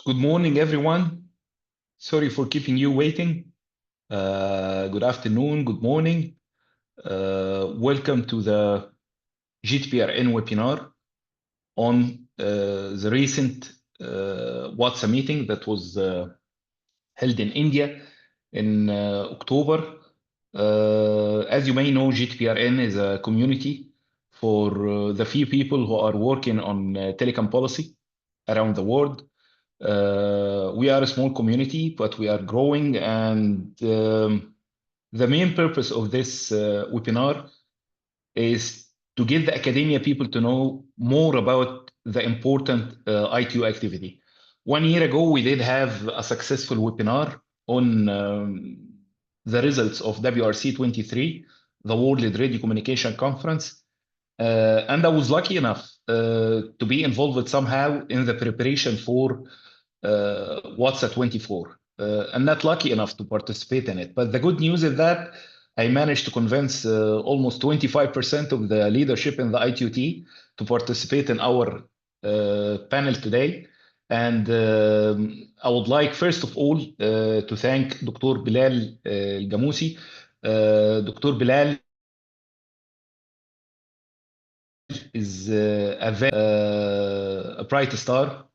Good morning, everyone. Sorry for keeping you waiting. Good afternoon, good morning. Welcome to the GTPRN webinar on the recent WTSA meeting that was held in India in October. As you may know, GTPRN is a community for the few people who are working on telecom policy around the world. We are a small community, but we are growing, and the main purpose of this webinar is to get the academia people to know more about the important ITU activity. 1 year ago, we did have a successful webinar on the results of WRC 23, the World Radio Communication Conference. And I was lucky enough to be involved somehow in the preparation for WTSA 24. I'm not lucky enough to participate in it, but the good news is that I managed to convince almost 25% of the leadership in the ITUT to participate in our panel today. And I would like, first of all, to thank Dr. Bilal Jamoussi. Dr. Bilal is a bright star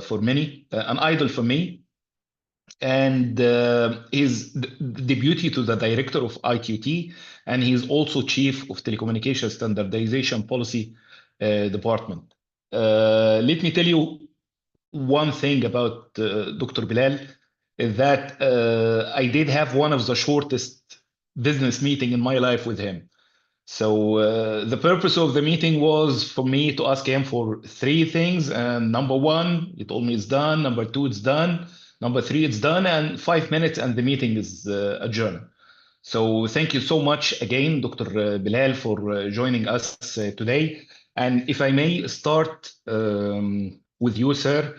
for many, an idol for me, and is the deputy to the director of ITUT, and he's also chief of Telecommunication Standardization Policy Department. Let me tell you one thing about Dr. Bilal, is that I did have one of the shortest business meeting in my life with him. So the purpose of the meeting was for me to ask him for 3 things. And number 1, he told me it's done. Number 2, it's done. Number 3, it's done. And 5 minutes and the meeting is adjourned. So thank you so much again, Dr. Bilal, for joining us today. And if I may start with you, sir.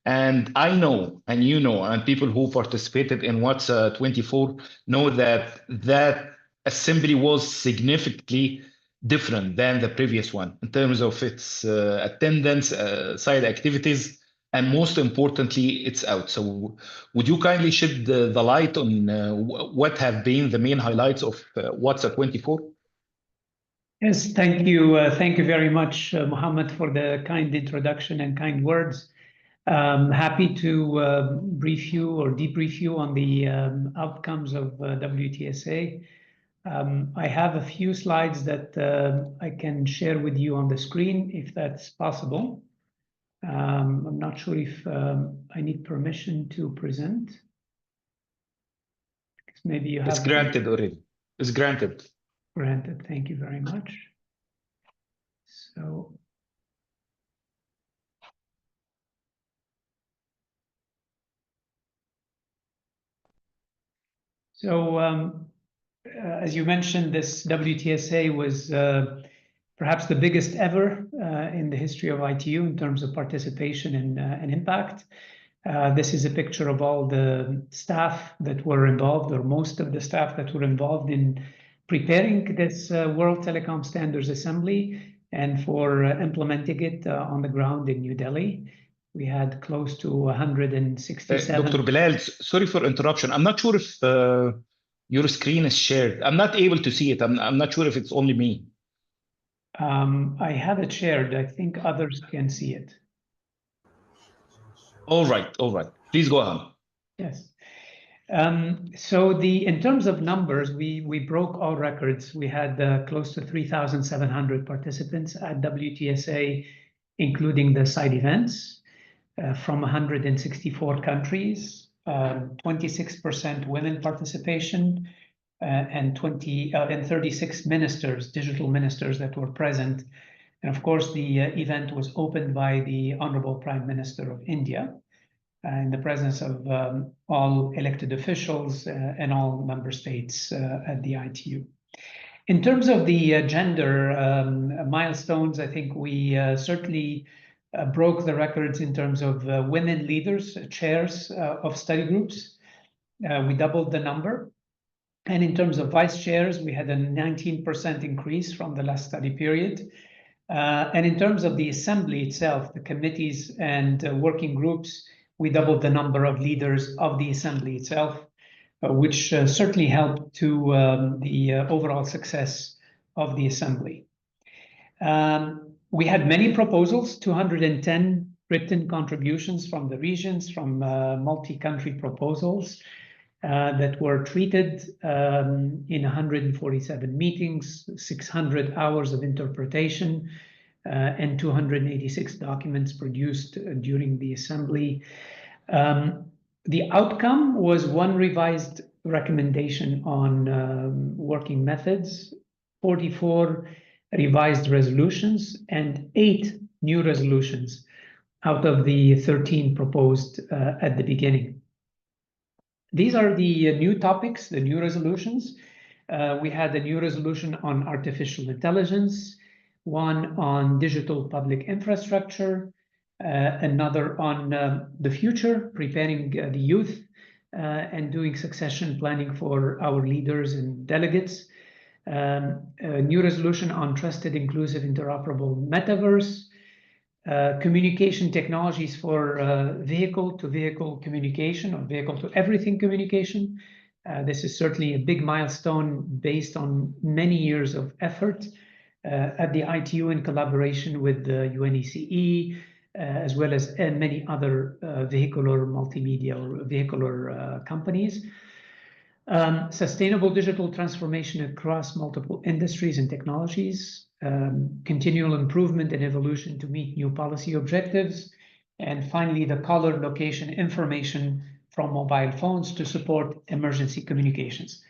And I know, and you know, and people who participated in WTSA 24 know that that assembly was significantly different than the previous one in terms of its attendance, side activities, and most importantly, it's out. So would you kindly shed the light on what have been the main highlights of WTSA 24? Yes, thank you. Thank you very much, Mohammed, for the kind introduction and kind words. Happy to brief you or debrief you on the outcomes of WTSA. I have a few slides that I can share with you on the screen, if that's possible. I'm not sure if I need permission to present. Maybe you have. It's granted already. It's granted. Granted. Thank you very much. So as you mentioned, this WTSA was perhaps the biggest ever in the history of ITU in terms of participation and impact. This is a picture of all the staff that were involved, or most of the staff that were involved in preparing this World Telecom Standards Assembly and for implementing it on the ground in New Delhi. We had close to 167. Dr. Bilal, sorry for interruption. I'm not sure if your screen is shared. I'm not able to see it. I'm not sure if it's only me. I have it shared. I think others can see it. All right. Please go ahead. Yes. So in terms of numbers, we broke all records. We had close to 3,700 participants at WTSA, including the side events. From 164 countries, 26% women participation, and 36 ministers, digital ministers that were present. And of course, the event was opened by the Honorable Prime Minister of India in the presence of all elected officials and all member states at the ITU. In terms of the gender milestones, I think we certainly broke the records in terms of women leaders, chairs of study groups. We doubled the number. And in terms of vice chairs, we had a 19% increase from the last study period. And in terms of the assembly itself, the committees and working groups, we doubled the number of leaders of the assembly itself, which certainly helped to the overall success of the assembly. We had many proposals, 210 written contributions from the regions, from multi-country proposals that were treated in 147 meetings, 600 hours of interpretation, and 286 documents produced during the assembly. The outcome was one revised recommendation on working methods, 44 revised resolutions, and 8 new resolutions out of the 13 proposed at the beginning. These are the new topics, the new resolutions. We had a new resolution on artificial intelligence, one on digital public infrastructure, another on the future, preparing the youth and doing succession planning for our leaders and delegates. A new resolution on trusted, inclusive, interoperable metaverse, communication technologies for vehicle-to-vehicle communication or vehicle-to-everything communication. This is certainly a big milestone based on many years of effort at the ITU in collaboration with the UNECE, as well as many other vehicular multimedia or vehicular companies. Sustainable digital transformation across multiple industries and technologies, continual improvement and evolution to meet new policy objectives, and finally, the caller location information from mobile phones to support emergency communications.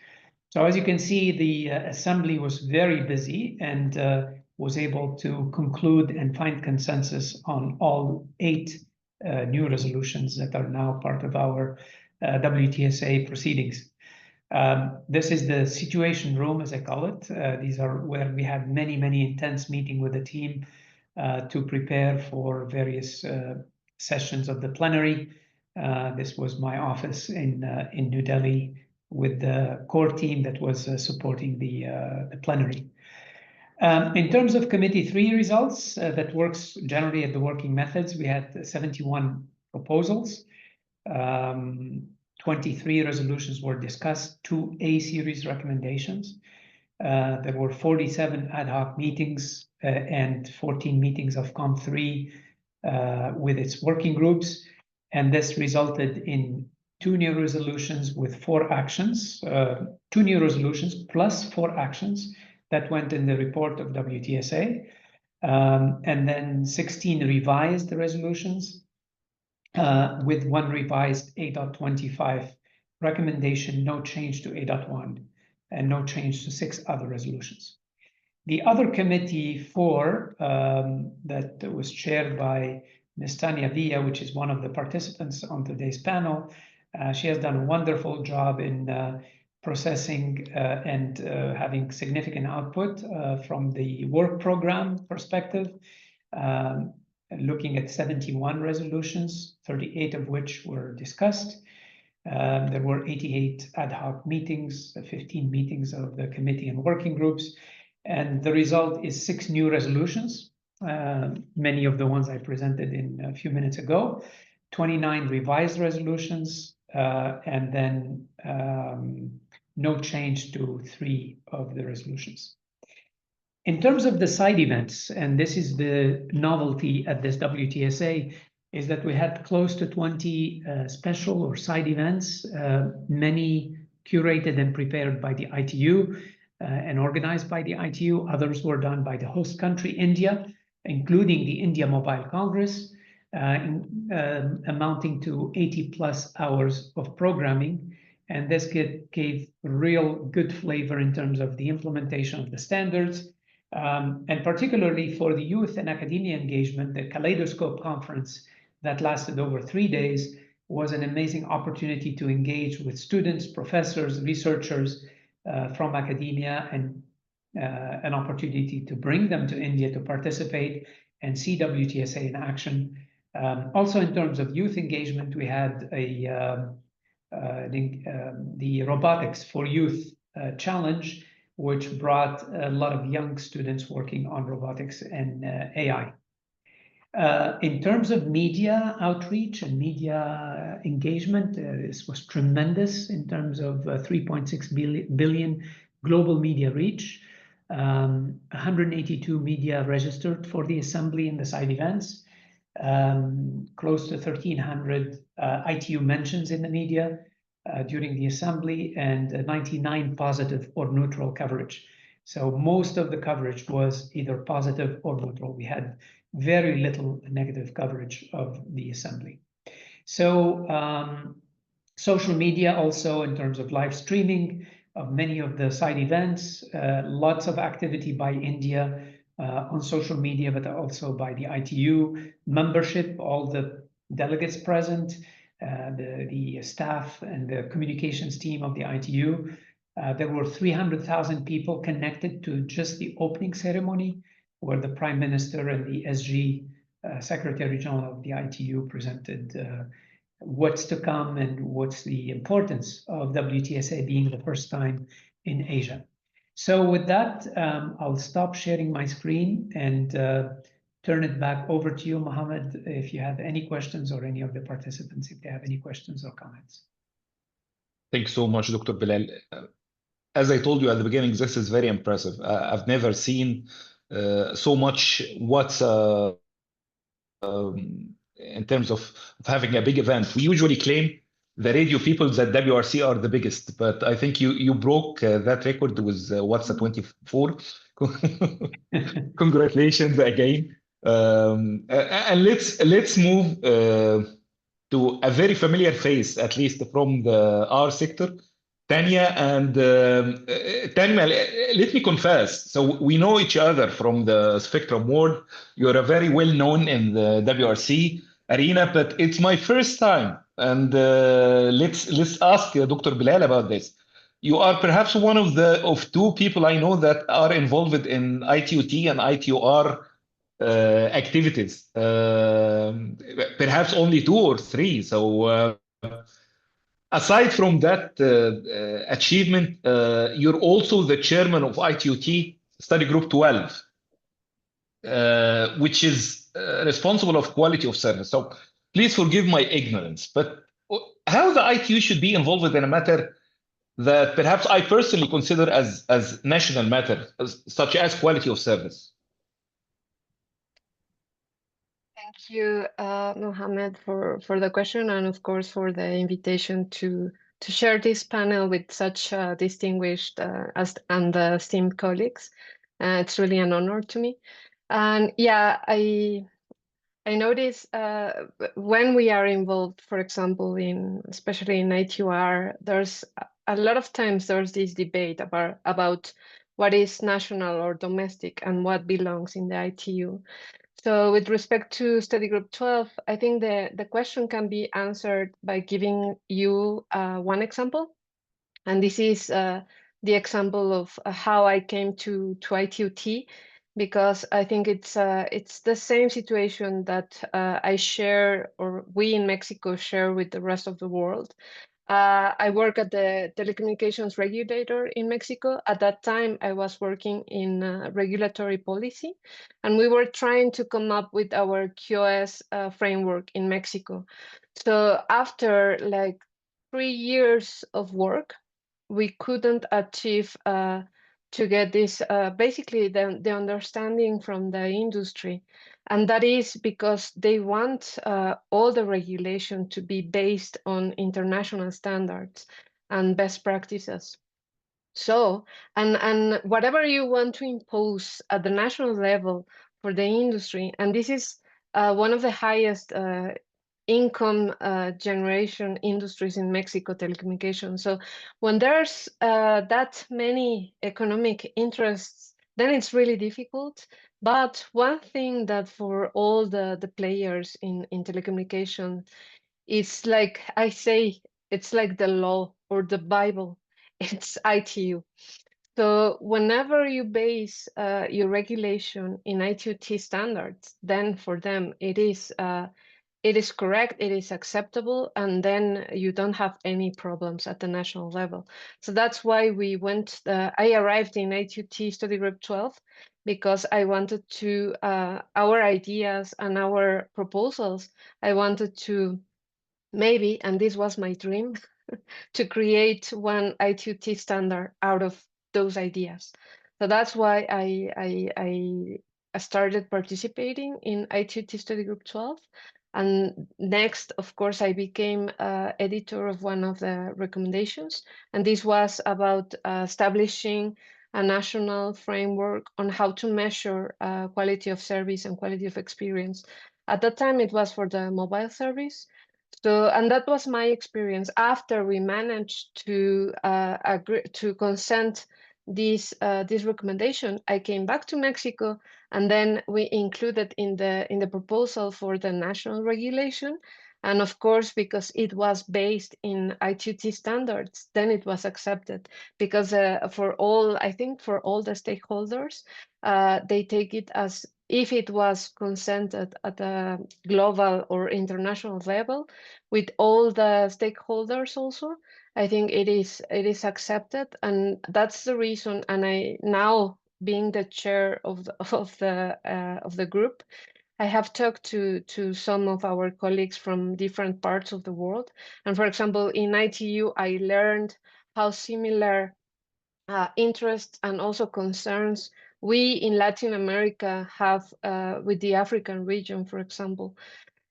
So as you can see, the assembly was very busy and was able to conclude and find consensus on all 8 new resolutions that are now part of our WTSA proceedings. This is the situation room, as I call it. These are where we had many intense meetings with the team to prepare for various sessions of the plenary. This was my office in New Delhi with the core team that was supporting the plenary. In terms of Committee 3 results, that works generally at the working methods, we had 71 proposals. 23 resolutions were discussed, 2 A-series recommendations. There were 47 ad hoc meetings and 14 meetings of COM3 with its working groups. And this resulted in 2 new resolutions with 4 actions, 2 new resolutions plus 4 actions that went in the report of WTSA. And then 16 revised resolutions, with 1 revised 8.25 recommendation, no change to 8.1, and no change to 6 other resolutions. The other Committee 4 that was chaired by Ms. Tania, which is one of the participants on today's panel, she has done a wonderful job in processing and having significant output from the work program perspective. Looking at 71 resolutions, 38 of which were discussed. There were 88 ad hoc meetings, 15 meetings of the committee and working groups, and the result is 6 new resolutions, many of the ones I presented in a few minutes ago, 29 revised resolutions, and then no change to 3 of the resolutions. In terms of the side events, and this is the novelty at this WTSA, is that we had close to 20 special or side events, many curated and prepared by the ITU and organized by the ITU. Others were done by the host country, India, including the India Mobile Congress, amounting to 80+ hours of programming. And this gave real good flavor in terms of the implementation of the standards. And particularly for the youth and academia engagement, the Kaleidoscope Conference that lasted over 3 days was an amazing opportunity to engage with students, professors, researchers from academia, and an opportunity to bring them to India to participate and see WTSA in action. Also, in terms of youth engagement, we had the Robotics for Youth Challenge, which brought a lot of young students working on robotics and AI. In terms of media outreach and media engagement, this was tremendous in terms of 3.6 billion global media reach. 182 media registered for the assembly and the side events. Close to 1,300 ITU mentions in the media during the assembly, and 99 positive or neutral coverage. So most of the coverage was either positive or neutral. We had very little negative coverage of the assembly. So social media also, in terms of live streaming of many of the side events, lots of activity by India on social media, but also by the ITU membership, all the delegates present, the staff and the communications team of the ITU. There were 300,000 people connected to just the opening ceremony, where the Prime Minister and the SG Secretary General of the ITU presented what's to come and what's the importance of WTSA being the first time in Asia. So with that, I'll stop sharing my screen and turn it back over to you, Mohammed, if you have any questions, or any of the participants, if they have any questions or comments. Thanks so much, Dr. Bilal. As I told you at the beginning, this is very impressive. I've never seen so much what's in terms of having a big event. We usually claim, the radio people, that WRC are the biggest, but I think you broke that record with what's 24. Congratulations again. And let's move to a very familiar face, at least from our sector, Tania. And Tania, let me confess, so we know each other from the Spectrum world. You're a very well known in the WRC arena, but it's my first time. And let's ask Dr. Bilal about this. You are perhaps one of two people I know that are involved in ITUT and ITUR activities. Perhaps only two or three. So aside from that achievement, you're also the chairman of ITUT Study Group 12, which is responsible of quality of service. So please forgive my ignorance, but how the ITU should be involved in a matter that perhaps I personally consider as national matter, such as quality of service? Thank you, Mohammed, for the question, and of course for the invitation to share this panel with such distinguished and esteemed colleagues. It's really an honor to me. And yeah, I notice when we are involved, for example, especially in ITUR, there's a lot of times there's this debate about what is national or domestic and what belongs in the ITU. So with respect to Study Group 12, I think the question can be answered by giving you one example. And this is the example of how I came to ITUT, because I think it's the same situation that I share, or we in Mexico share, with the rest of the world. I work at the telecommunications regulator in Mexico. At that time, I was working in regulatory policy, and we were trying to come up with our QoS framework in Mexico. So after like 3 years of work, we couldn't achieve to get this, basically the understanding from the industry. And that is because they want all the regulation to be based on international standards and best practices. So, and whatever you want to impose at the national level for the industry, and this is one of the highest income generation industries in Mexico, telecommunication. So when there's that many economic interests, then it's really difficult. But one thing that for all the players in telecommunication, it's like I say, it's like the law or the Bible, it's ITU. So whenever you base your regulation in ITUT standards, then for them it is it is correct, it is acceptable, and then you don't have any problems at the national level. So that's why I arrived in ITUT Study Group 12 because I wanted to, our ideas and our proposals, I wanted to maybe, and this was my dream, to create one ITUT standard out of those ideas. So that's why I started participating in ITUT Study Group 12. And next, of course, I became editor of one of the recommendations. And this was about establishing a national framework on how to measure quality of service and quality of experience. At that time, it was for the mobile service. So, and that was my experience after we managed to agree to consent this recommendation. I came back to Mexico, and then we included in the proposal for the national regulation. And of course, because it was based in ITUT standards, then it was accepted because for all, I think for all the stakeholders, they take it as if it was consented at a global or international level with all the stakeholders also, I think it is accepted, and that's the reason. And I now, being the chair of the group, I have talked to some of our colleagues from different parts of the world. And for example, in ITU, I learned how similar interests and also concerns we in Latin America have with the African region, for example.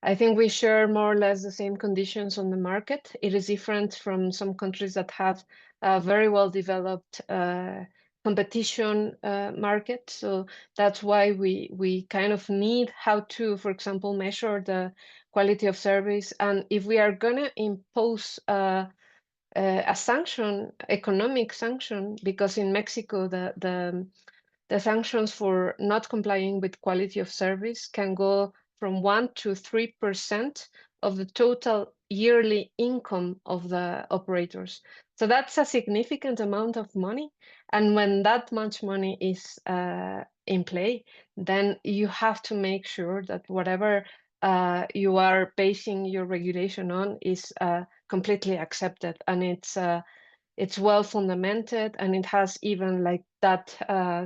I think we share more or less the same conditions on the market. It is different from some countries that have a very well developed competition market. So that's why we kind of need how to, for example, measure the quality of service. And if we are going to impose a sanction, economic sanction, because in Mexico the sanctions for not complying with quality of service can go from 1 to 3% of the total yearly income of the operators. So that's a significant amount of money. And when that much money is in play, then you have to make sure that whatever you are basing your regulation on is completely accepted, and it's well fundamented, and it has even like that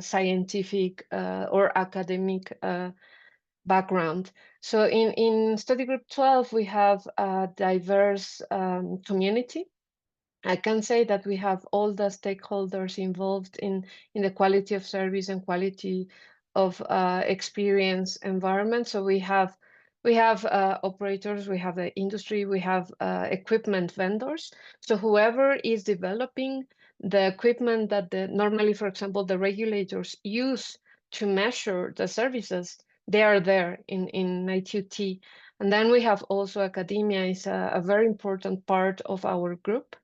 scientific or academic background. So in Study Group 12, we have a diverse community. I can say that we have all the stakeholders involved in the quality of service and quality of experience environment. So we have operators, we have the industry, we have equipment vendors. So whoever is developing the equipment that normally, for example, the regulators use to measure the services, they are there in ITUT. And then we have also academia is a very important part of our group.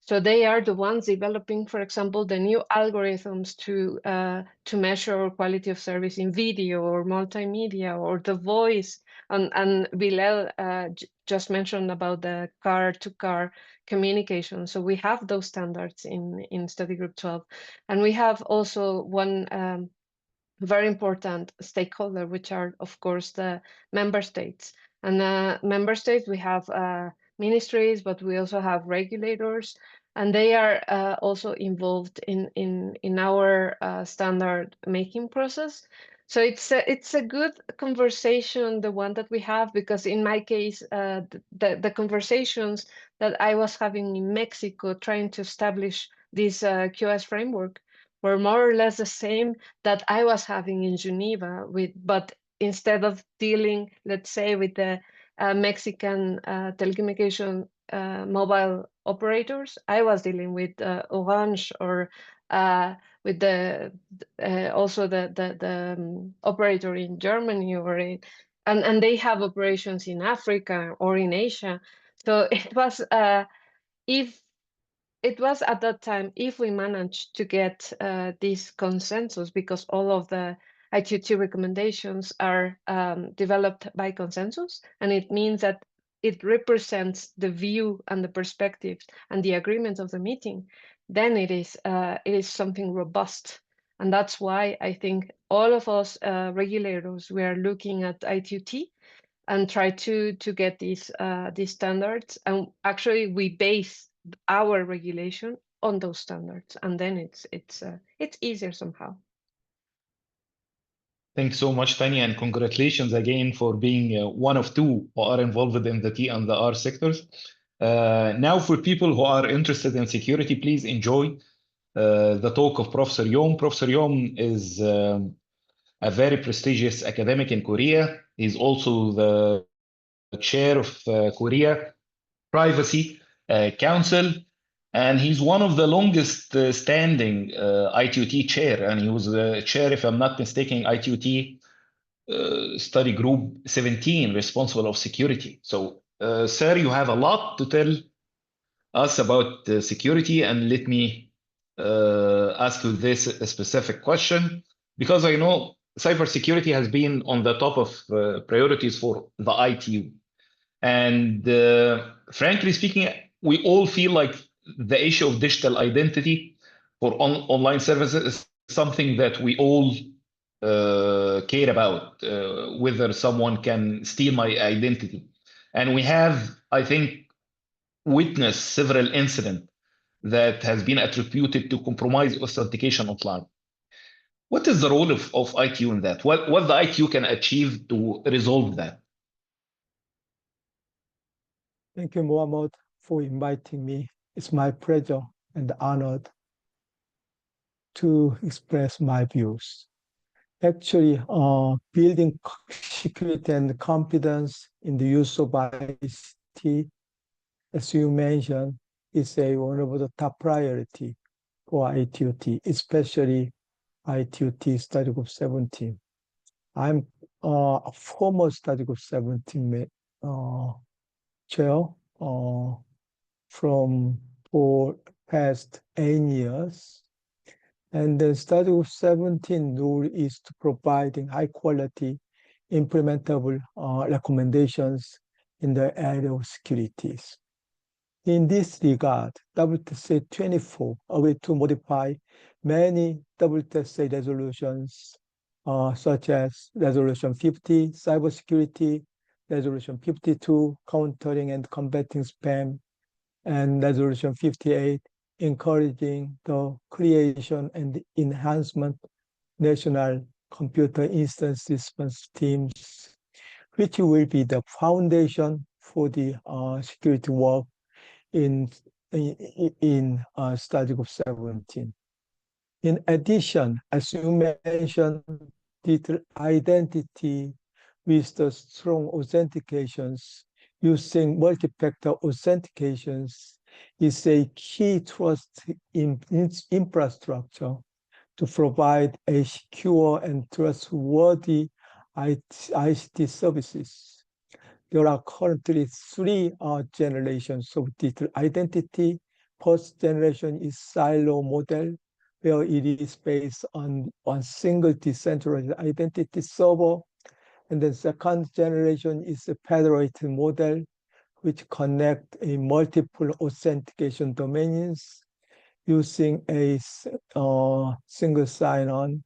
So they are the ones developing, for example, the new algorithms to measure quality of service in video or multimedia or the voice. And Bilal just mentioned about the car-to-car communication. So we have those standards in Study Group 12. And we have also one very important stakeholder, which are, of course, the member states. And member states, we have ministries, but we also have regulators, and they are also involved in our standard making process. So it's a good conversation, the one that we have, because in my case, the conversations that I was having in Mexico trying to establish this QS framework were more or less the same that I was having in Geneva but instead of dealing, let's say, with the Mexican telecommunication mobile operators, I was dealing with Orange or with also the operator in Germany and they have operations in Africa or in Asia. So it was at that time, if we managed to get this consensus, because all of the ITUT recommendations are developed by consensus, and it means that it represents the view and the perspectives and the agreement of the meeting, then it is something robust. And that's why I think all of us regulators, we are looking at ITUT and try to get these standards. And actually, we base our regulation on those standards, and then it's easier somehow. Thanks so much, Tania, and congratulations again for being one of two who are involved in the T and the R sectors. Now, for people who are interested in security, please enjoy the talk of Professor Yom. Professor Yom is a very prestigious academic in Korea. He's also the chair of Korea Privacy Council, and he's one of the longest standing ITOT chair, and he was the chair, if I'm not mistaken, ITOT study group 17 responsible of security. So, sir, you have a lot to tell us about security, and let me ask you this specific question, because I know cybersecurity has been on the top of priorities for the ITU. And frankly speaking, we all feel like the issue of digital identity for online services is something that we all care about, whether someone can steal my identity. And we have, I think, witnessed several incidents that has been attributed to compromise authentication online. What is the role of ITU in that? What the ITU can achieve to resolve that? Thank you, Mohammed, for inviting me. It's my pleasure and honor to express my views. Actually, building security and confidence in the use of ICT, as you mentioned, is one of the top priority for ITOT, especially ITOT Study Group 17. I'm a former Study Group 17 chair for past 8 years. And the Study Group 17 rule is to providing high quality implementable recommendations in the area of securities. In this regard, WTSA 24 agreed to modify many WTSA resolutions, such as Resolution 50, cybersecurity, Resolution 52, countering and combating spam, and Resolution 58, encouraging the creation and enhancement national computer instance response teams, which will be the foundation for the security work in Study Group 17. In addition, as you mentioned, digital identity with the strong authentications using multi-factor authentications is a key trust infrastructure to provide a secure and trustworthy ICT services. There are currently 3 generations of digital identity. First generation is silo model, where it is based on one single decentralized identity server. And the second generation is a federated model, which connect a multiple authentication domains using a single sign-on.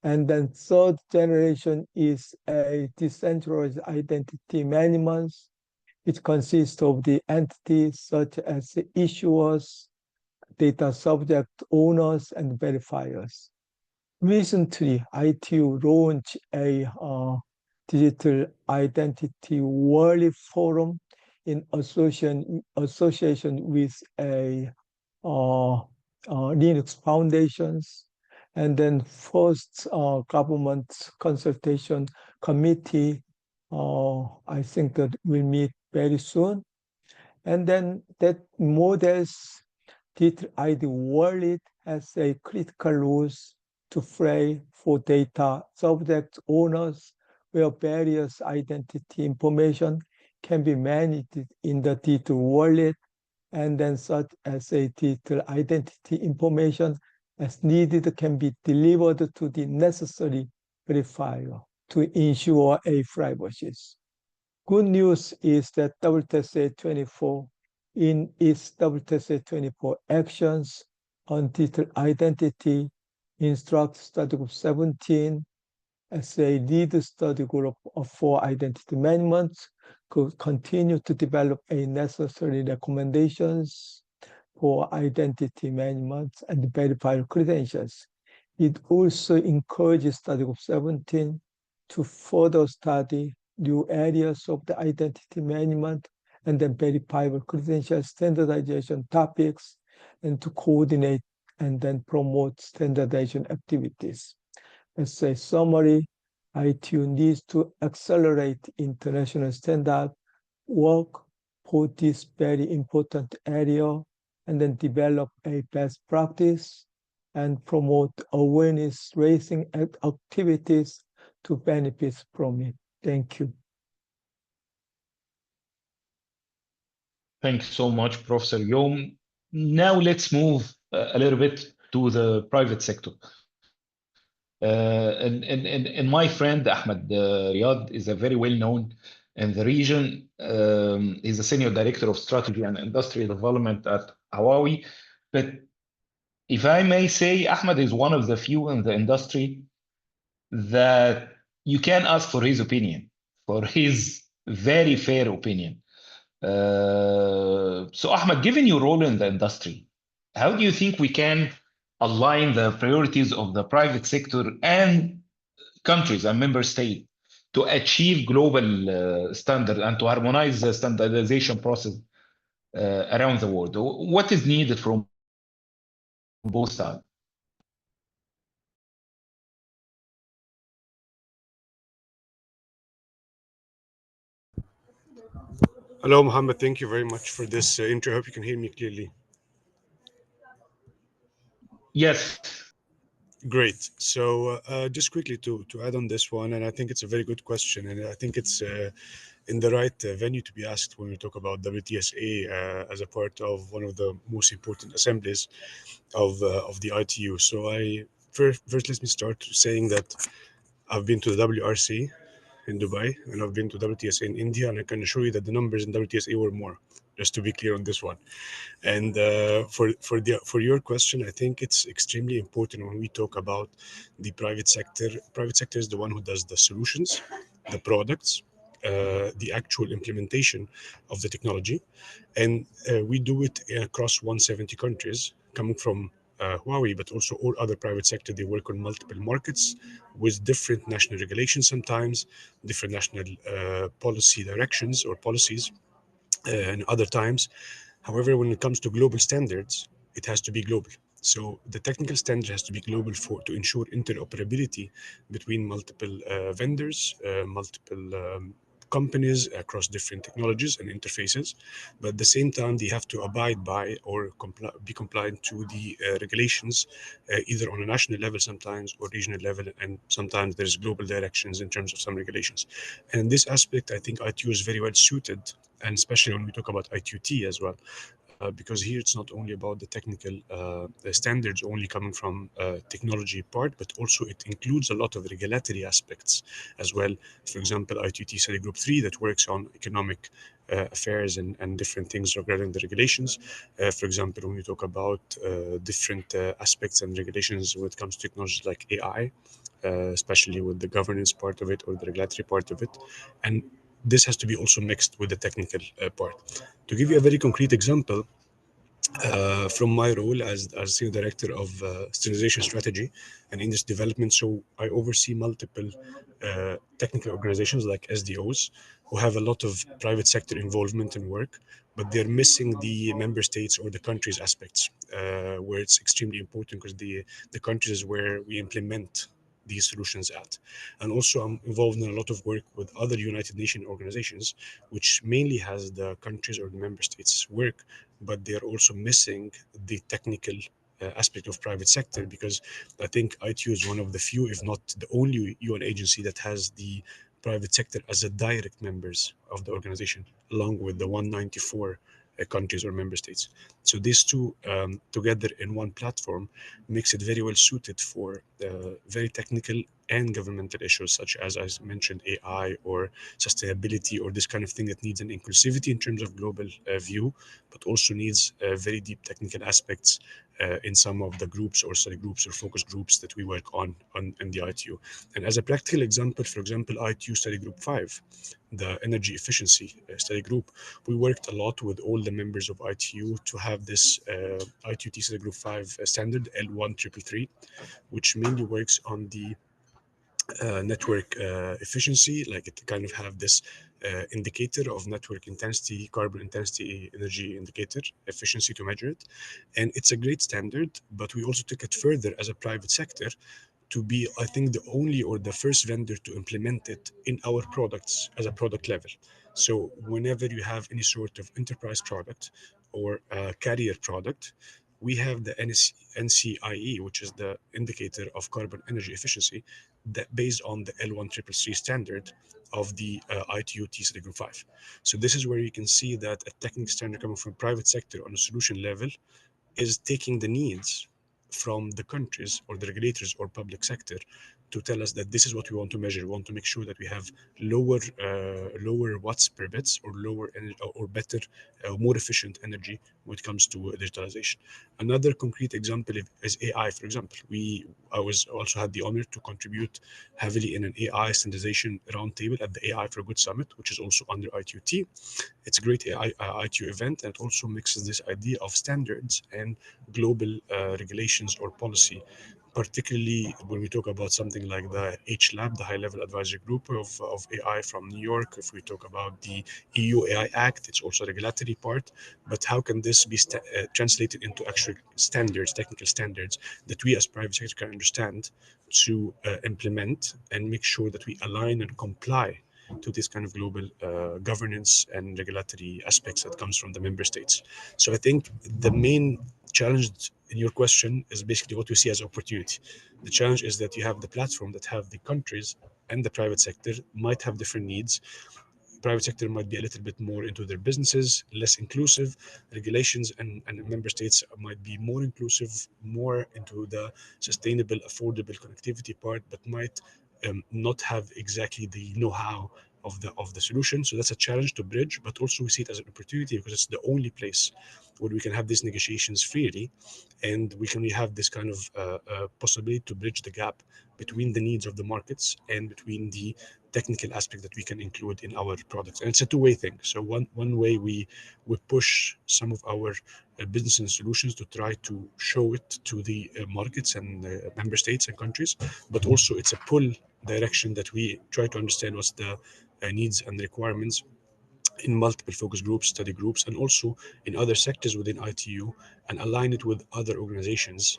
And then third generation is a decentralized identity management, which consists of the entities such as the issuers, data subject owners, and verifiers. Recently, ITU launched a digital identity world forum in association with a Linux foundations, and then first government consultation committee, I think that will meet very soon. And then that models digital ID wallet has a critical rules to play for data subject owners, where various identity information can be managed in the digital wallet, and then such as a digital identity information as needed can be delivered to the necessary verifier to ensure a privacy. Good news is that WTSA 24 in its WTSA 24 actions on digital identity instructs Study Group 17 as a lead study group for identity management, could continue to develop a necessary recommendations for identity management and verified credentials. It also encourages study group 17 to further study new areas of the identity management and then verifiable credential standardization topics, and to coordinate and then promote standardization activities. As a summary, ITU needs to accelerate international standard work for this very important area, and then develop a best practice and promote awareness raising activities to benefit from it. Thank you. Thanks so much, Professor Yom. Now let's move a little bit to the private sector. And my friend Ahmed Riyad is a very well known in the region. He's a senior director of strategy and industry development at Huawei. But if I may say, Ahmed is one of the few in the industry that you can ask for his opinion, for his very fair opinion. So Ahmed, given your role in the industry, how do you think we can align the priorities of the private sector and countries and member states to achieve global standard and to harmonize the standardization process around the world? What is needed from both sides? Hello, Mohammed. Thank you very much for this intro. I hope you can hear me clearly. Yes. Great. So just quickly to add on this one, and I think it's a very good question, and I think it's in the right venue to be asked when we talk about WTSA as a part of one of the most important assemblies of the ITU. So first let me start saying that I've been to the WRC in Dubai, and I've been to WTSA in India, and I can assure you that the numbers in WTSA were more, just to be clear on this one. And for your question, I think it's extremely important when we talk about the private sector. Private sector is the one who does the solutions, the products, the actual implementation of the technology, and we do it across 170 countries, coming from Huawei, but also all other private sector. They work on multiple markets with different national regulations, sometimes different national policy directions or policies, and other times. However, when it comes to global standards, it has to be global. So the technical standard has to be global to ensure interoperability between multiple vendors, multiple companies across different technologies and interfaces. But at the same time, they have to abide by or be compliant to the regulations, either on a national level sometimes or regional level, and sometimes there's global directions in terms of some regulations. And in this aspect, I think ITU is very well suited, and especially when we talk about ITUT as well, because here it's not only about the technical standards only coming from technology part, but also it includes a lot of regulatory aspects as well. For example, ITUT study group 3 that works on economic affairs and different things regarding the regulations. For example, when we talk about different aspects and regulations when it comes to technologies like AI, especially with the governance part of it or the regulatory part of it. And this has to be also mixed with the technical part. To give you a very concrete example, from my role as senior director of standardization strategy and industry development, so I oversee multiple technical organizations like SDOs who have a lot of private sector involvement and work, but they're missing the member states or the countries aspects, where it's extremely important because the countries is where we implement these solutions at. And also I'm involved in a lot of work with other United Nations organizations, which mainly has the countries or the member states work, but they're also missing the technical aspect of private sector, because I think ITU is one of the few, if not the only UN agency that has the private sector as a direct members of the organization, along with the 194 countries or member states. So these two together in one platform makes it very well suited for very technical and governmental issues such as I mentioned, AI or sustainability or this kind of thing that needs an inclusivity in terms of global view, but also needs very deep technical aspects in some of the groups or study groups or focus groups that we work on in the ITU. And as a practical example, for example, ITU Study Group 5, the energy efficiency study group, we worked a lot with all the members of ITU to have this ITU Study Group 5 standard L1333, which mainly works on the network efficiency. Like it kind of have this indicator of network intensity, carbon intensity, energy indicator efficiency to measure it. And it's a great standard, but we also took it further as a private sector to be, I think, the only or the first vendor to implement it in our products as a product level. So whenever you have any sort of enterprise product or a carrier product, we have the NCIE, which is the indicator of carbon energy efficiency, that based on the L1333 standard of the ITU Study Group 5. So this is where you can see that a technical standard coming from private sector on a solution level is taking the needs from the countries or the regulators or public sector to tell us that this is what we want to measure. We want to make sure that we have lower watts per bits or lower energy or better, more efficient energy when it comes to digitalization. Another concrete example is AI. For example, I also had the honor to contribute heavily in an AI standardization roundtable at the AI for Good Summit, which is also under ITUT. It's a great ITU event, and it also mixes this idea of standards and global regulations or policy, particularly when we talk about something like the HLAB, the High Level Advisory Group of AI from New York. If we talk about the EU AI Act, it's also a regulatory part. But how can this be translated into actual standards, technical standards that we as private sector can understand to implement and make sure that we align and comply to this kind of global governance and regulatory aspects that comes from the member states. So I think the main challenge in your question is basically what we see as opportunity. The challenge is that you have the platform that have the countries and the private sector might have different needs. Private sector might be a little bit more into their businesses, less inclusive. Regulations and member states might be more inclusive, more into the sustainable, affordable connectivity part, but might not have exactly the know-how of the solution. So that's a challenge to bridge, but also we see it as an opportunity because it's the only place where we can have these negotiations freely, and we can have this kind of possibility to bridge the gap between the needs of the markets and between the technical aspect that we can include in our products. And it's a two-way thing. So one way we push some of our business and solutions to try to show it to the markets and member states and countries, but also it's a pull direction that we try to understand what's the needs and requirements in multiple focus groups, study groups, and also in other sectors within ITU, and align it with other organizations,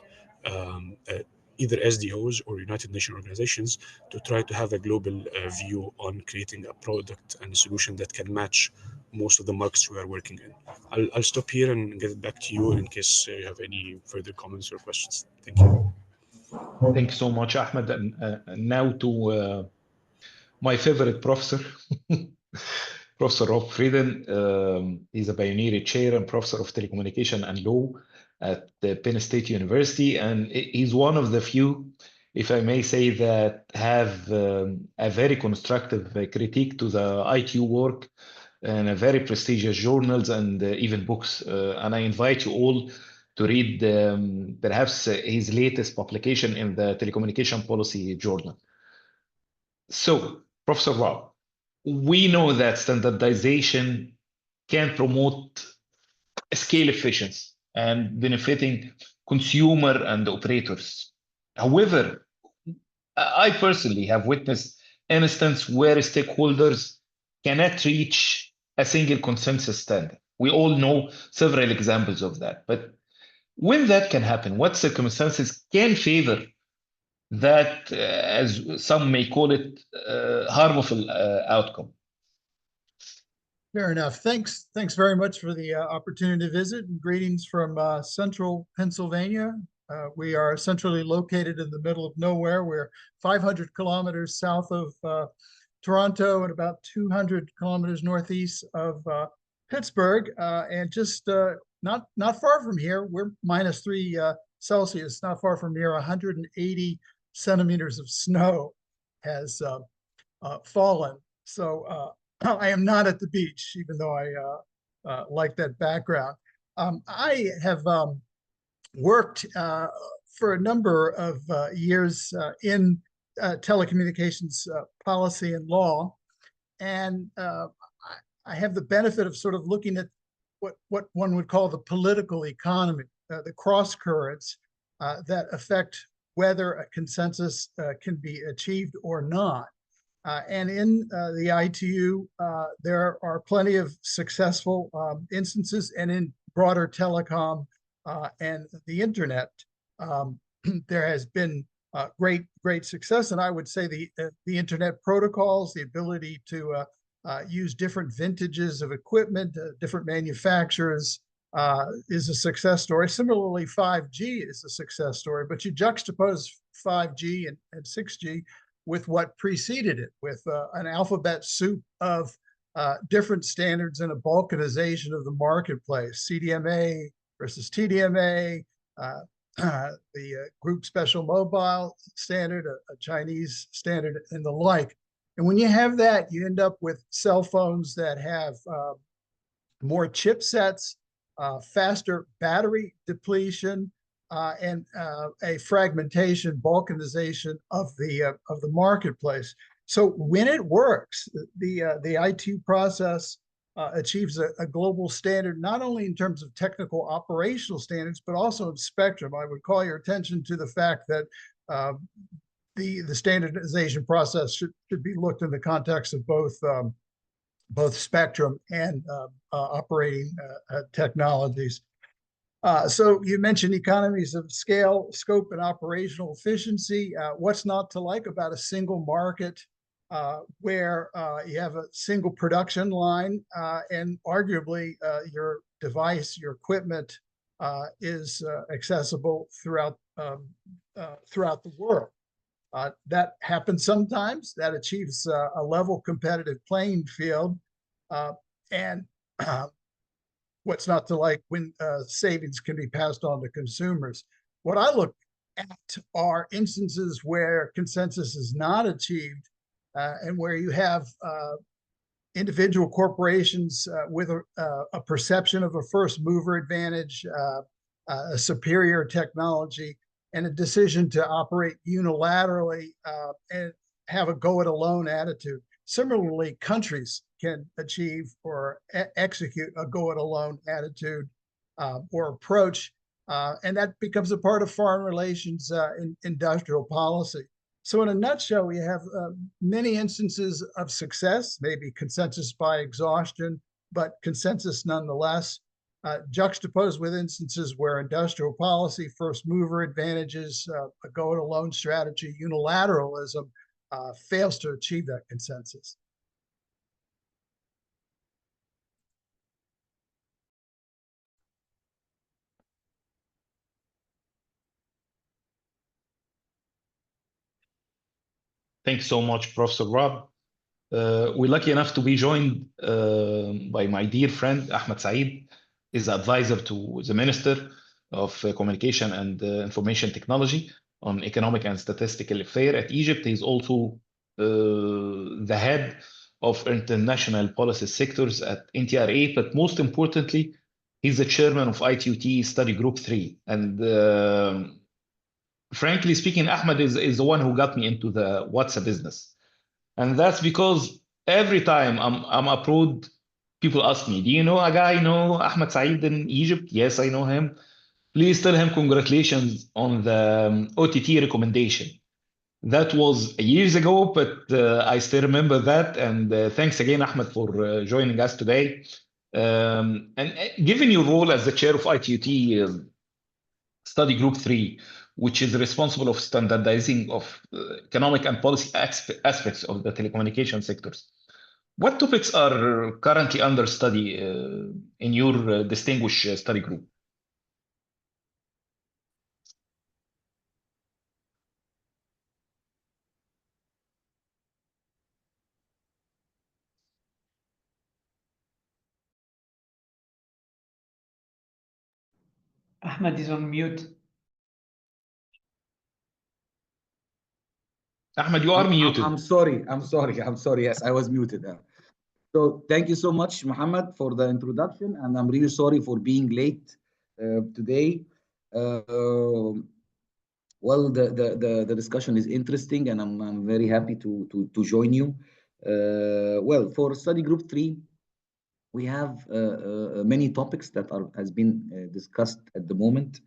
either SDOs or United Nations organizations, to try to have a global view on creating a product and a solution that can match most of the markets we are working in. I'll stop here and get it back to you in case you have any further comments or questions. Thank you. Thank you so much, Ahmed. And now to my favorite professor, Professor Rob Frieden. He's a pioneer chair and professor of telecommunication and law at the Penn State University. And he's one of the few, if I may say, that have a very constructive critique to the ITU work and a very prestigious journals and even books. And I invite you all to read perhaps his latest publication in the Telecommunication Policy Journal. So, Professor Rob, we know that standardization can promote scale efficiency and benefiting consumer and operators. However, I personally have witnessed instances where stakeholders cannot reach a single consensus standard. We all know several examples of that. But when that can happen, what circumstances can favor that, as some may call it, harmful outcome? Fair enough. Thanks very much for the opportunity to visit, and greetings from central Pennsylvania. We are centrally located in the middle of nowhere. We're 500 kilometers south of Toronto and about 200 kilometers northeast of Pittsburgh, and just not far from here. We're -3 Celsius, not far from here, 180 centimeters of snow. has fallen. So I am not at the beach, even though I like that background. I have worked for a number of years in telecommunications policy and law, and I have the benefit of sort of looking at what one would call the political economy, the cross currents that affect whether a consensus can be achieved or not. And in the ITU, there are plenty of successful instances, and in broader telecom and the internet, there has been great success. And I would say the internet protocols, the ability to use different vintages of equipment, different manufacturers, is a success story. Similarly, 5G is a success story, but you juxtapose 5G and 6G with what preceded it, with an alphabet soup of different standards and a balkanization of the marketplace, CDMA versus TDMA, the group special mobile standard, a Chinese standard, and the like. And when you have that, you end up with cell phones that have more chipsets, faster battery depletion, and a fragmentation, balkanization of the marketplace. So when it works, the IT process achieves a global standard, not only in terms of technical operational standards, but also of spectrum. I would call your attention to the fact that the standardization process should be looked in the context of both spectrum and operating technologies. So you mentioned economies of scale, scope, and operational efficiency. What's not to like about a single market where you have a single production line and arguably your device, your equipment is accessible throughout the world. That happens sometimes. That achieves a level competitive playing field. And what's not to like when savings can be passed on to consumers. What I look at are instances where consensus is not achieved and where you have individual corporations with a perception of a first mover advantage, a superior technology, and a decision to operate unilaterally and have a go-it-alone attitude. Similarly, countries can achieve or execute a go-it-alone attitude or approach, and that becomes a part of foreign relations in industrial policy. So in a nutshell, we have many instances of success, maybe consensus by exhaustion, but consensus nonetheless, juxtaposed with instances where industrial policy, first mover advantages, a go-it-alone strategy, unilateralism fails to achieve that consensus. Thanks so much, Professor Rob. We're lucky enough to be joined by my dear friend, Ahmed Saeed, is advisor to the Minister of Communication and Information Technology on Economic and Statistical Affairs at Egypt. He's also the head of international policy sectors at NTRA, but most importantly, he's the chairman of ITUT Study Group 3. And frankly speaking, Ahmed is the one who got me into the WhatsApp business. And that's because every time I'm abroad, people ask me, do you know a guy, Ahmed Saeed in Egypt? Yes, I know him. Please tell him congratulations on the OTT recommendation. That was years ago, but I still remember that. And thanks again, Ahmed, for joining us today. And given your role as the chair of ITUT Study Group 3, which is responsible of standardizing of economic and policy aspects of the telecommunication sectors, what topics are currently under study in your distinguished study group? Ahmed is on mute. Ahmed, you are muted. I'm sorry. Yes, I was muted. So thank you so much, Muhammad, for the introduction, and I'm really sorry for being late today. Well, the discussion is interesting, and I'm very happy to join you. Well, for study group 3, we have many topics that has been discussed at the moment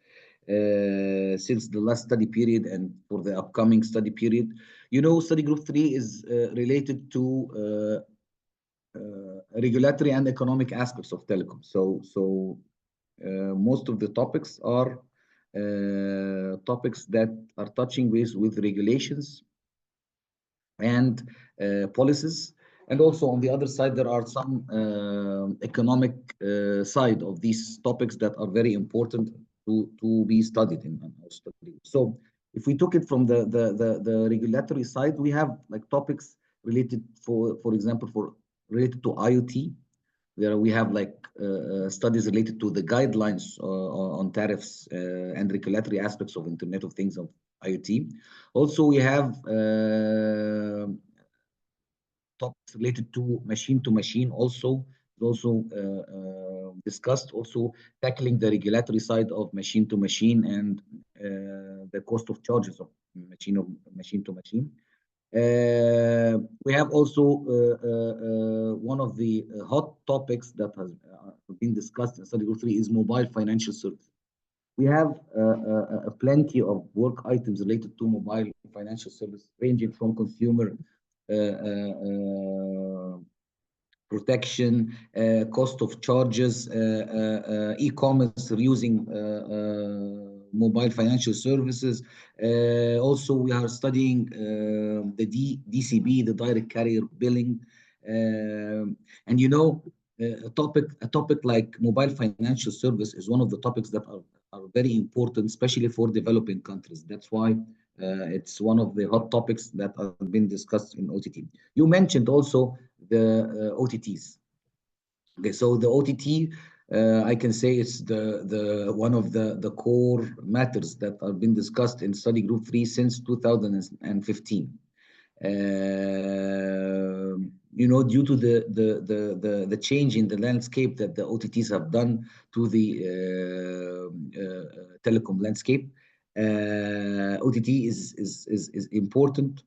since the last study period and for the upcoming study period. You know, study group 3 is related to regulatory and economic aspects of telecom. So most of the topics are topics that are touching with regulations and policies. And also on the other side, there are some economic side of these topics that are very important to be studied in our study. So if we took it from the regulatory side, we have like topics related for example, related to IoT. There we have like studies related to the guidelines on tariffs and regulatory aspects of Internet of Things of IoT. Also, we have topics related to machine also discussed, also tackling the regulatory side of machine to machine and the cost of charges of machine to machine. We have also one of the hot topics that has been discussed in study group 3 is mobile financial service. We have plenty of work items related to mobile financial service, ranging from consumer protection, cost of charges, e-commerce using mobile financial services. Also, we are studying the DCB, the direct carrier billing. And you know, a topic like mobile financial service is one of the topics that are very important, especially for developing countries. That's why it's one of the hot topics that have been discussed in OTT. You mentioned also the OTTs. Okay, so the OTT, I can say it's the one of the core matters that have been discussed in study group 3 since 2015. You know, due to the change in the landscape that the OTTs have done to the telecom landscape, OTT is important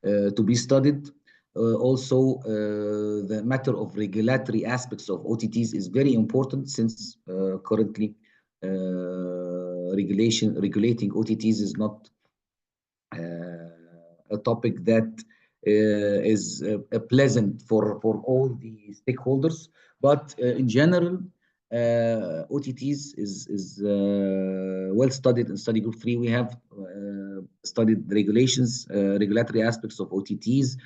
to be studied. Also, the matter of regulatory aspects of OTTs is very important since currently regulating OTTs is not a topic that is pleasant for all the stakeholders. But in general, OTTs is well studied in study group 3. We have studied regulations, regulatory aspects of OTTs,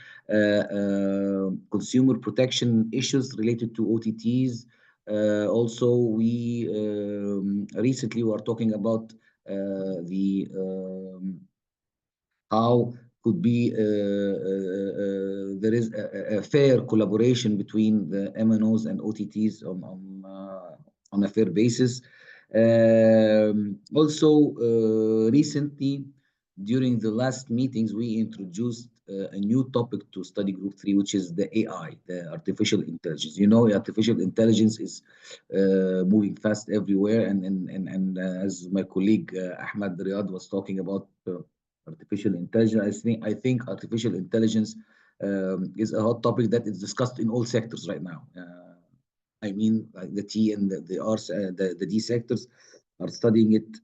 consumer protection issues related to OTTs. Also, we recently were talking about the how could be there is a fair collaboration between the MNOs and OTTs on a fair basis. Also, recently, during the last meetings, we introduced a new topic to study group 3, which is the AI, the artificial intelligence. You know, artificial intelligence is moving fast everywhere, and as my colleague Ahmed Riyad was talking about artificial intelligence, I think artificial intelligence is a hot topic that is discussed in all sectors right now. I mean, like the T and the R, the D sectors are studying it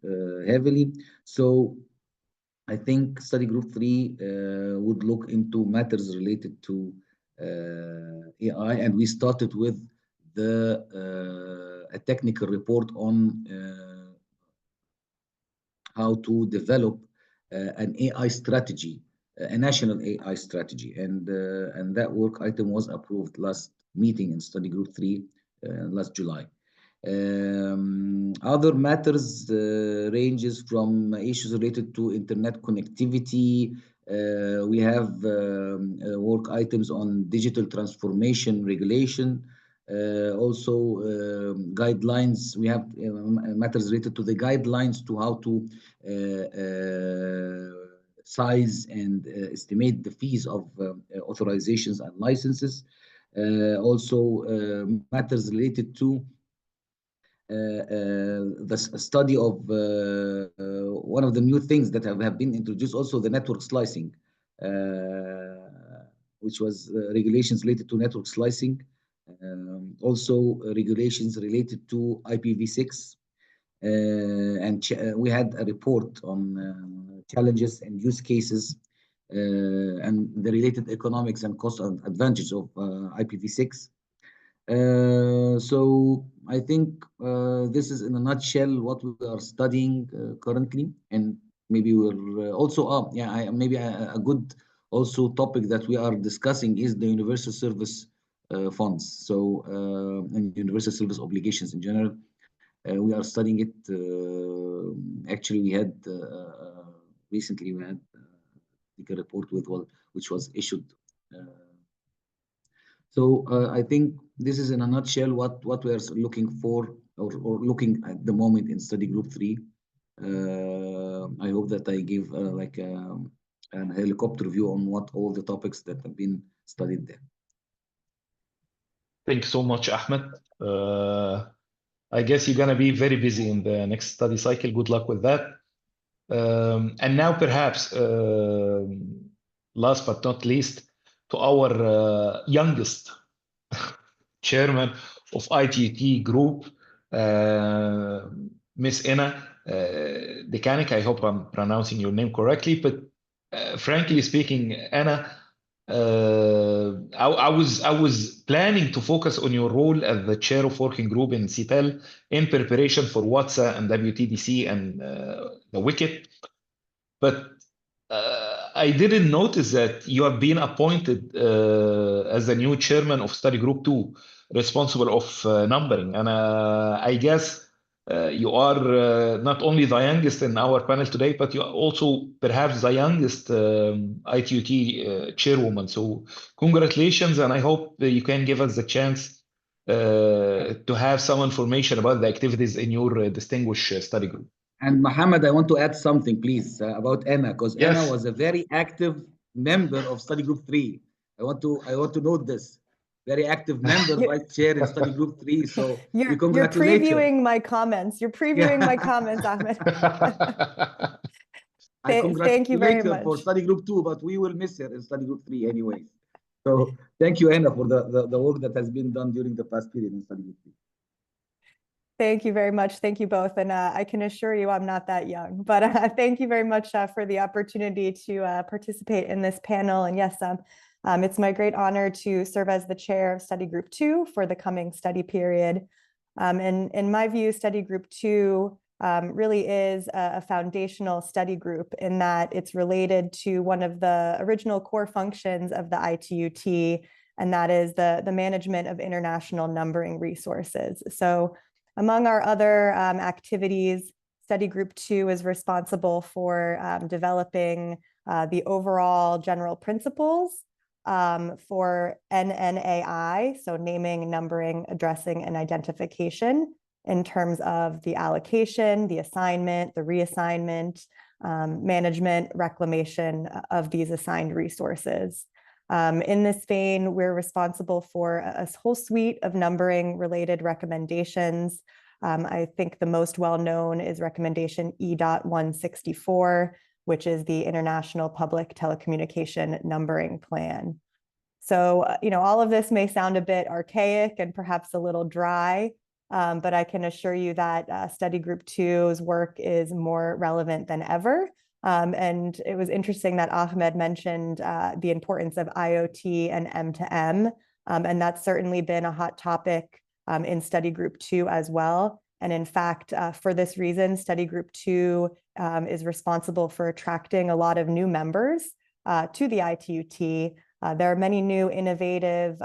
heavily. So I think study group 3 would look into matters related to AI, and we started with a technical report on how to develop an AI strategy, a national AI strategy, and that work item was approved last meeting in study group 3 last July. Other matters ranges from issues related to internet connectivity. We have work items on digital transformation regulation. Also guidelines. We have matters related to the guidelines to how to size and estimate the fees of authorizations and licenses. Also, matters related to the study of one of the new things that have been introduced, also the network slicing, which was regulations related to network slicing. Also, regulations related to IPv6. And we had a report on challenges and use cases and the related economics and cost and advantage of IPv6. So I think this is in a nutshell what we are studying currently, and maybe we're also maybe a good also topic that we are discussing is the universal service funds. So and universal service obligations in general. We are studying it. Actually, we had recently we had a report with which was issued. So I think this is in a nutshell what we are looking for or looking at the moment in study group 3. I hope that I give like a helicopter view on what all the topics that have been studied there. Thank you so much, Ahmed. I guess you're going to be very busy in the next study cycle. Good luck with that. And now perhaps, last but not least, to our youngest chairman of ITUT group, Miss Anna Dekanik. I hope I'm pronouncing your name correctly, but frankly speaking, Anna, I was planning to focus on your role as the chair of working group in CETEL in preparation for WTSA and WTDC and the WICET, but I didn't notice that you have been appointed as the new chairman of study group 2, responsible of numbering, and I guess you are not only the youngest in our panel today, but you are also perhaps the youngest ITUT chairwoman. So congratulations, and I hope you can give us the chance to have some information about the activities in your distinguished study group. And Mohammed, I want to add something, please, about Anna, because Yes. Anna was a very active member of study group 3. I want to note this. Very active member, vice chair in study group 3. So you're previewing my comments. You're previewing my comments, Ahmed. Thank you very much for study group 2, but we will miss her in study group 3 anyway. So thank you, Anna, for the work that has been done during the past period in study group 3. Thank you very much. Thank you both. And I can assure you I'm not that young, but thank you very much for the opportunity to participate in this panel. And yes, it's my great honor to serve as the chair of study group 2 for the coming study period. And in my view, study group 2 really is a foundational study group in that it's related to one of the original core functions of the ITUT, and that is the management of international numbering resources. So among our other activities, study group 2 is responsible for developing the overall general principles for NNAI, so naming, numbering, addressing, and identification, in terms of the allocation, the assignment, the reassignment, management, reclamation of these assigned resources. In this vein, we're responsible for a whole suite of numbering related recommendations. I think the most well-known is recommendation E.164, which is the International Public Telecommunication Numbering Plan. So, all of this may sound a bit archaic and perhaps a little dry, but I can assure you that study group 2's work is more relevant than ever. And it was interesting that Ahmed mentioned the importance of IoT and M2M, and that's certainly been a hot topic in study group 2 as well. And in fact, for this reason, study group 2 is responsible for attracting a lot of new members to the ITUT. There are many new innovative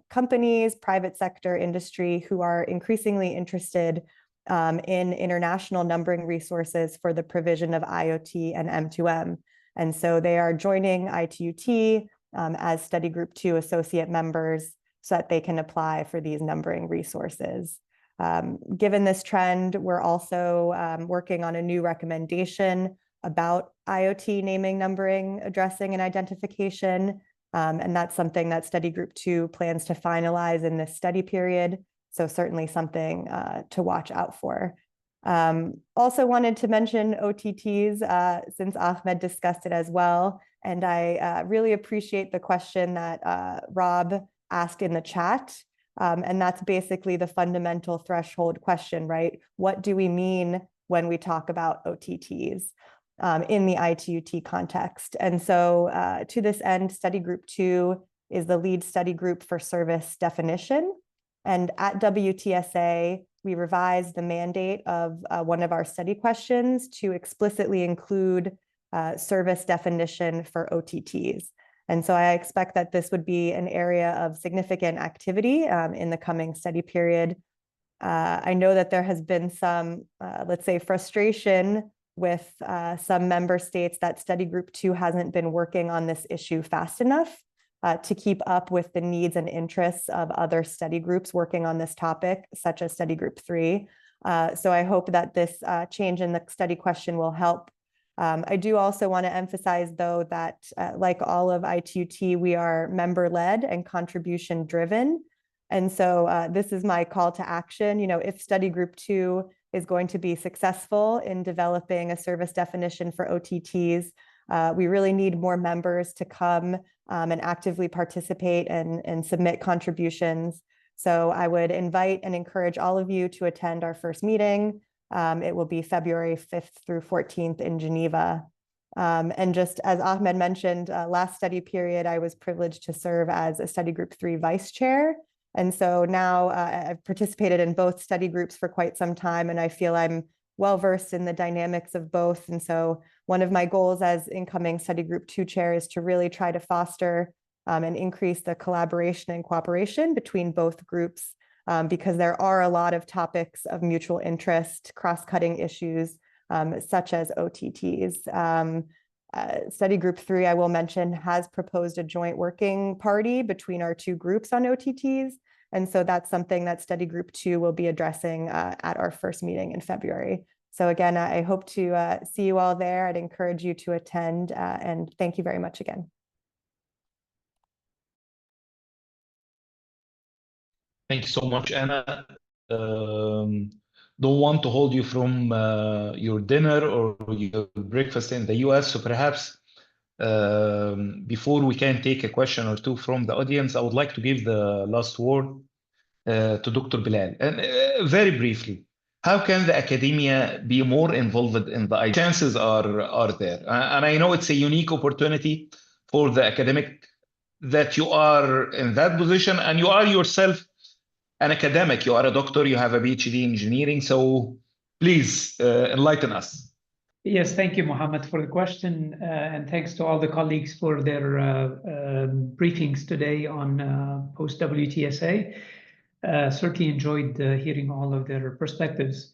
companies, private sector industry who are increasingly interested in international numbering resources for the provision of IoT and M2M. And so they are joining ITUT as study group 2 associate members so that they can apply for these numbering resources. Given this trend, we're also working on a new recommendation about IoT naming, numbering, addressing, and identification. And that's something that study group 2 plans to finalize in this study period. So certainly something to watch out for. Also wanted to mention OTTs since Ahmed discussed it as well. And I really appreciate the question that Rob asked in the chat. And that's basically the fundamental threshold question, right? What do we mean when we talk about OTTs in the ITUT context? And so to this end, study group 2 is the lead study group for service definition. And at WTSA, we revised the mandate of one of our study questions to explicitly include service definition for OTTs. And so I expect that this would be an area of significant activity in the coming study period. I know that there has been some, let's say, frustration with some member states that study group 2 hasn't been working on this issue fast enough to keep up with the needs and interests of other study groups working on this topic, such as study group 3. So I hope that this change in the study question will help. I do also want to emphasize, though, that like all of ITUT, we are member-led and contribution-driven. And so this is my call to action. You know, if study group 2 is going to be successful in developing a service definition for OTTs, we really need more members to come and actively participate and submit contributions. So I would invite and encourage all of you to attend our first meeting. It will be February 5th through 14th in Geneva. And just as Ahmed mentioned, last study period, I was privileged to serve as a study group 3 vice chair. And so now I've participated in both study groups for quite some time, and I feel I'm well-versed in the dynamics of both. And so one of my goals as incoming study group 2 chair is to really try to foster and increase the collaboration and cooperation between both groups, because there are a lot of topics of mutual interest, cross-cutting issues, such as OTTs. Study group 3, I will mention, has proposed a joint working party between our 2 groups on OTTs. And so that's something that study group 2 will be addressing at our first meeting in February. So again, I hope to see you all there. I'd encourage you to attend, and thank you very much again. Thank you so much, Anna. Don't want to hold you from your dinner or your breakfast in the US. So perhaps before we can take a question or two from the audience, I would like to give the last word to Dr. Bilal. And very briefly, how can the academia be more involved in the IT? Chances are there. And I know it's a unique opportunity for the academic that you are in that position, and you are yourself an academic. You are a doctor, you have a PhD in engineering. So please enlighten us. Yes, thank you, Mohammed, for the question. And thanks to all the colleagues for their briefings today on post-WTSA. Certainly enjoyed hearing all of their perspectives.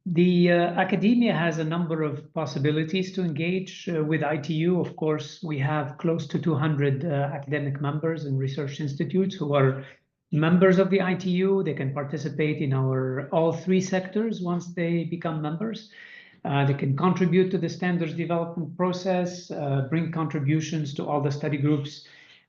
The academia has a number of possibilities to engage with ITU. Of course, we have close to 200 academic members and research institutes who are members of the ITU. They can participate in our all 3 sectors once they become members. They can contribute to the standards development process, bring contributions to all the study groups,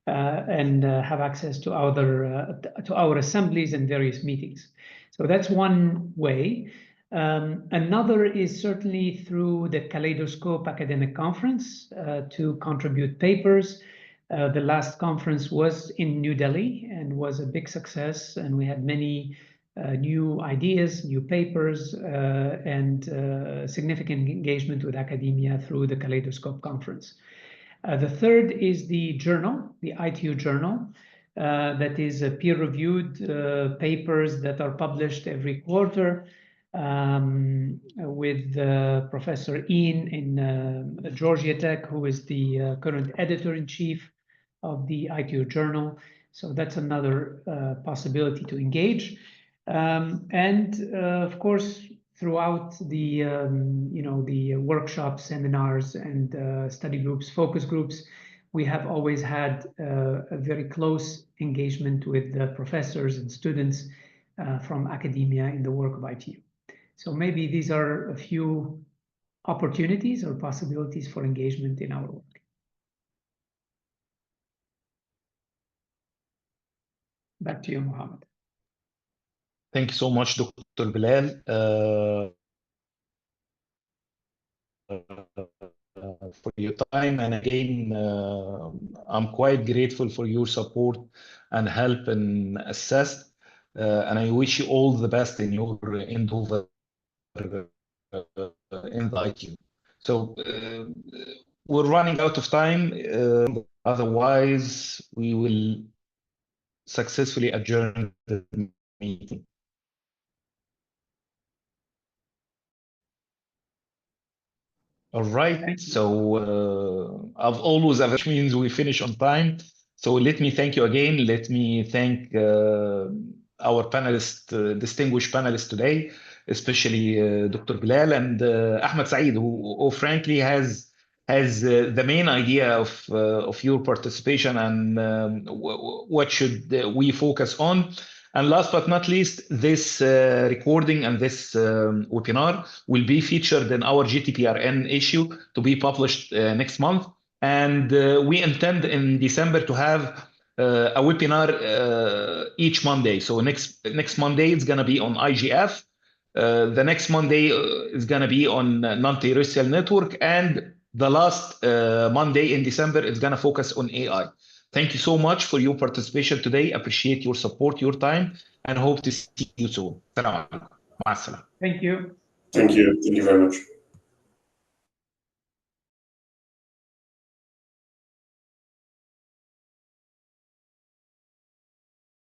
and have access to our assemblies and various meetings. So that's one way. Another is certainly through the Kaleidoscope Academic Conference to contribute papers. The last conference was in New Delhi and was a big success, and we had many new ideas, new papers, and significant engagement with academia through the Kaleidoscope Conference. The third is the journal, the ITU journal, that is peer-reviewed papers that are published every quarter with Professor Ian in Georgia Tech, who is the current editor-in-chief of the ITU journal. So that's another possibility to engage. And of course, throughout the the workshops, seminars, and study groups, focus groups, we have always had a very close engagement with the professors and students from academia in the work of ITU. So maybe these are a few opportunities or possibilities for engagement in our work. Back to you, Mohammed. Thank you so much, Dr. Bilal. For your time, and again, I'm quite grateful for your support and help and assist, and I wish you all the best in your endeavor in the IQ. So we're running out of time. Otherwise, we will successfully adjourn the meeting. All right. So I've always which means we finish on time. So let me thank you again. Let me thank our panelists, distinguished panelists today, especially Dr. Bilal and Ahmed Saeed, who frankly has the main idea of your participation and what should we focus on. And last but not least, this recording and this webinar will be featured in our GTPRN issue to be published next month. And we intend in December to have a webinar each Monday. So next Monday it's going to be on IGF. The next Monday is going to be on non-terrestrial network. And the last Monday in December is going to focus on AI. Thank you so much for your participation today. Appreciate your support, your time, and hope to see you soon. Thank you. Thank you. Thank you very much.